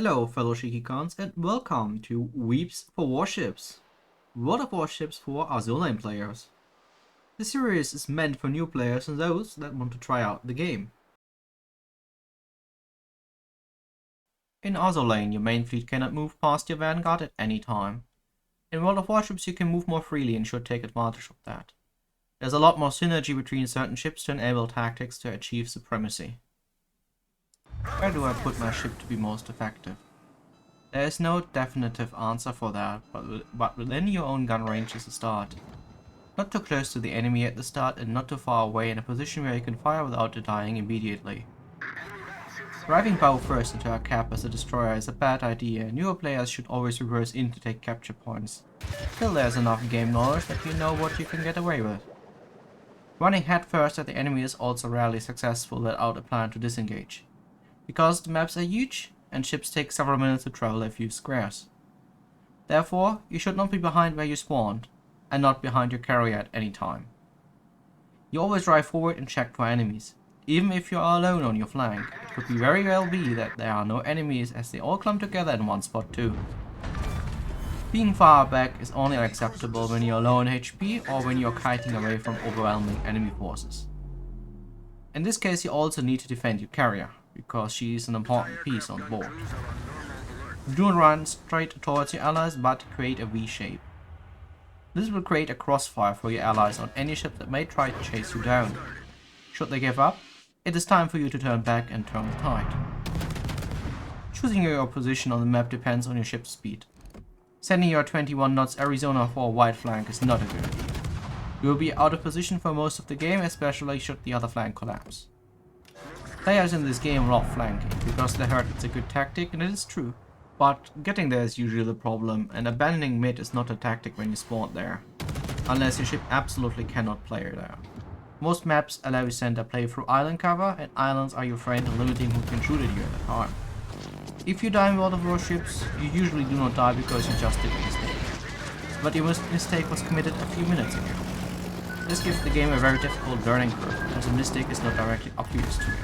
Hello fellow Shikikans and welcome to Weeps for Warships, World of Warships for Azur players. This series is meant for new players and those that want to try out the game. In Azur your main fleet cannot move past your vanguard at any time. In World of Warships you can move more freely and should take advantage of that. There's a lot more synergy between certain ships to enable tactics to achieve supremacy. Where do I put my ship to be most effective? There is no definitive answer for that, but within your own gun range is a start. Not too close to the enemy at the start and not too far away in a position where you can fire without dying immediately. Driving bow first into a cap as a destroyer is a bad idea. Newer players should always reverse in to take capture points. Still there's enough game knowledge that you know what you can get away with. Running head first at the enemy is also rarely successful without a plan to disengage. Because the maps are huge and ships take several minutes to travel a few squares. Therefore, you should not be behind where you spawned, and not behind your carrier at any time. You always drive forward and check for enemies. Even if you are alone on your flank, it could very well be that there are no enemies as they all clump together in one spot too. Being far back is only acceptable when you're low on HP or when you're kiting away from overwhelming enemy forces. In this case you also need to defend your carrier, because she is an important piece on the board. Do not run straight towards your allies, but create a V shape. This will create a crossfire for your allies on any ship that may try to chase you down. Should they give up, it is time for you to turn back and turn the tide. Choosing your position on the map depends on your ship's speed. Sending your 21 knots Arizona for a wide flank is not a good idea. You will be out of position for most of the game, especially should the other flank collapse. Players in this game love flanking, because they heard it's a good tactic, and it is true. But getting there is usually the problem, and abandoning mid is not a tactic when you spawn there. Unless your ship absolutely cannot play there. Most maps allow you to send a play through island cover, and islands are your friend and limiting who can shoot at you at a time. If you die in World of Warships, you usually do not die because you just did a mistake. But your mistake was committed a few minutes ago. This gives the game a very difficult learning curve, as a mistake is not directly obvious to you.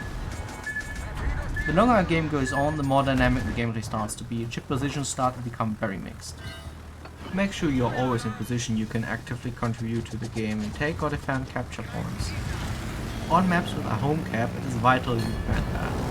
The longer a game goes on, the more dynamic the gameplay starts to be, and ship positions start to become very mixed. Make sure you are always in position you can actively contribute to the game and take or defend capture points. On maps with a home cap, it is vital you defend that.